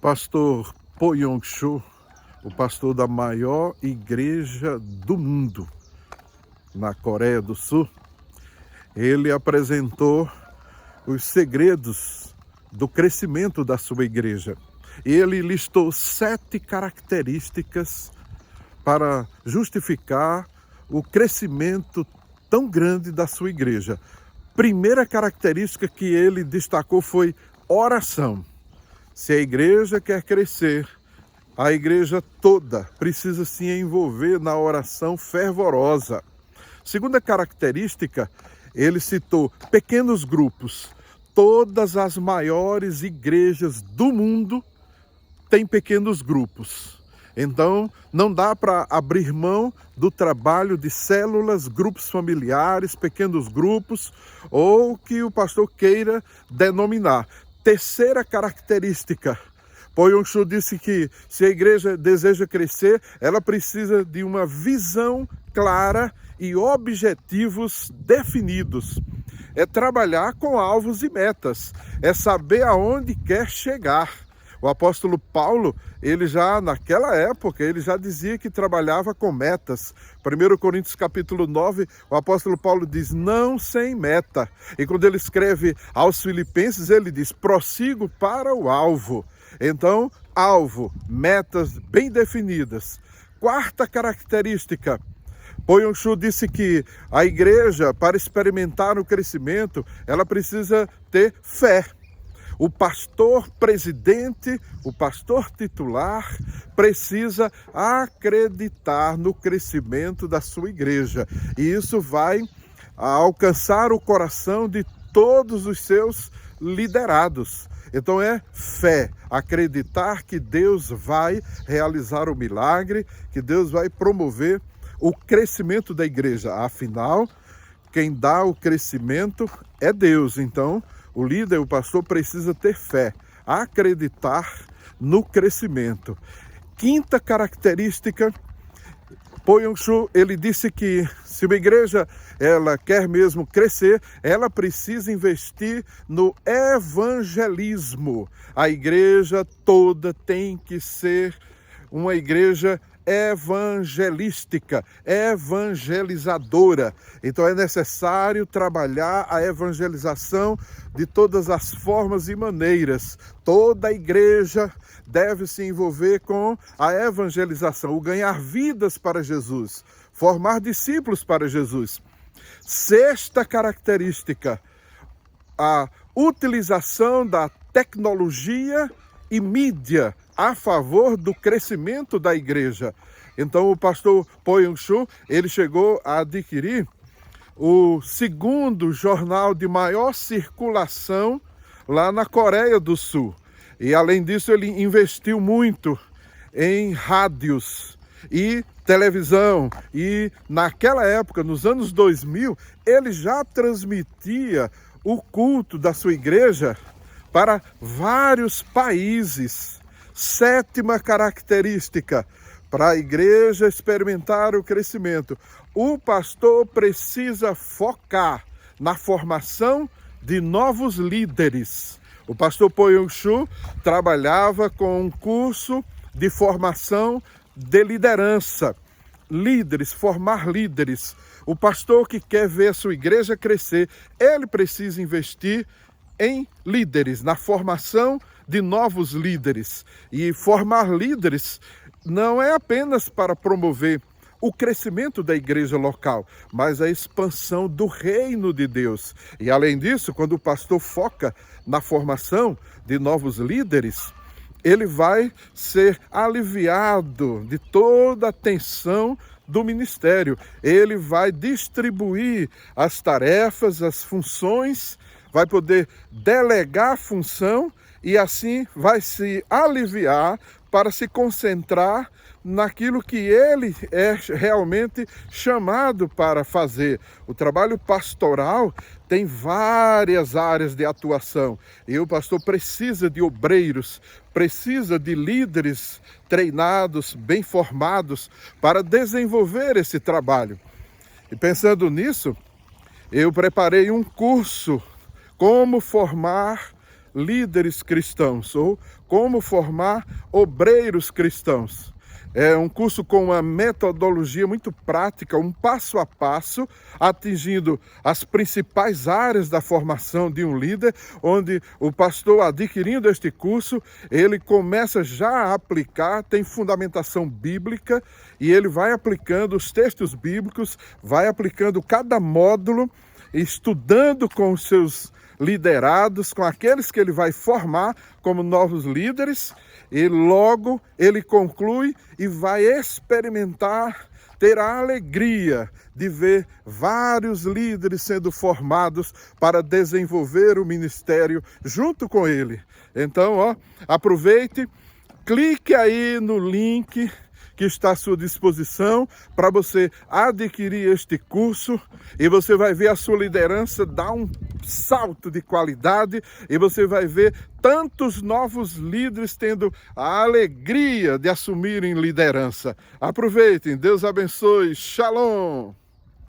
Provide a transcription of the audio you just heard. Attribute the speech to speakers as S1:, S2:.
S1: Pastor Po Yong-Cho, o pastor da maior igreja do mundo, na Coreia do Sul, ele apresentou os segredos do crescimento da sua igreja. Ele listou 7 características para justificar o crescimento tão grande da sua igreja. Primeira característica que ele destacou foi oração. Se a igreja quer crescer, a igreja toda precisa se envolver na oração fervorosa. Segunda característica, ele citou pequenos grupos. Todas as maiores igrejas do mundo têm pequenos grupos. Então, não dá para abrir mão do trabalho de células, grupos familiares, pequenos grupos, ou o que o pastor queira denominar. Terceira característica, Po Yong-Cho disse que se a igreja deseja crescer, ela precisa de uma visão clara e objetivos definidos. É trabalhar com alvos e metas, é saber aonde quer chegar. O apóstolo Paulo, ele já naquela época, ele já dizia que trabalhava com metas. 1 Coríntios capítulo 9, o apóstolo Paulo diz, não sem meta. E quando ele escreve aos Filipenses, ele diz, prossigo para o alvo. Então, alvo, metas bem definidas. Quarta característica, Po Yong-Cho disse que a igreja, para experimentar o crescimento, ela precisa ter fé. O pastor presidente, o pastor titular, precisa acreditar no crescimento da sua igreja. E isso vai alcançar o coração de todos os seus liderados. Então é fé, acreditar que Deus vai realizar o milagre, que Deus vai promover o crescimento da igreja. Afinal, quem dá o crescimento é Deus. Então, o líder, o pastor, precisa ter fé, acreditar no crescimento. Quinta característica, Po Yong-Cho, ele disse que se uma igreja ela quer mesmo crescer, ela precisa investir no evangelismo. A igreja toda tem que ser uma igreja evangelística, evangelizadora. Então é necessário trabalhar a evangelização de todas as formas e maneiras. Toda a igreja deve se envolver com a evangelização, o ganhar vidas para Jesus, formar discípulos para Jesus. Sexta característica, a utilização da tecnologia e mídia a favor do crescimento da igreja. Então o pastor Po Yong-Cho, ele chegou a adquirir o segundo jornal de maior circulação lá na Coreia do Sul. E além disso ele investiu muito em rádios e televisão. E naquela época, nos anos 2000, ele já transmitia o culto da sua igreja para vários países. Sétima característica, para a igreja experimentar o crescimento, o pastor precisa focar na formação de novos líderes. O pastor Po Yong-Cho trabalhava com um curso de formação de liderança. Líderes, formar líderes. O pastor que quer ver a sua igreja crescer, ele precisa investir em líderes, na formação de novos líderes. E formar líderes não é apenas para promover o crescimento da igreja local, mas a expansão do reino de Deus. E além disso, quando o pastor foca na formação de novos líderes, ele vai ser aliviado de toda a tensão do ministério. Ele vai distribuir as tarefas, as funções, vai poder delegar a função e assim vai se aliviar para se concentrar naquilo que ele é realmente chamado para fazer. O trabalho pastoral tem várias áreas de atuação e o pastor precisa de obreiros, precisa de líderes treinados, bem formados para desenvolver esse trabalho. E pensando nisso, eu preparei um curso, Como Formar líderes cristãos, ou como formar obreiros cristãos. É um curso com uma metodologia muito prática, um passo a passo, atingindo as principais áreas da formação de um líder, onde o pastor, adquirindo este curso, ele começa já a aplicar, tem fundamentação bíblica, e ele vai aplicando os textos bíblicos, vai aplicando cada módulo, estudando com os seus liderados, com aqueles que ele vai formar como novos líderes, e logo ele conclui e vai experimentar, ter a alegria de ver vários líderes sendo formados para desenvolver o ministério junto com ele. Então, aproveite, clique aí no link que está à sua disposição para você adquirir este curso, e você vai ver a sua liderança dar um salto de qualidade, e você vai ver tantos novos líderes tendo a alegria de assumirem liderança. Aproveitem, Deus abençoe, Shalom!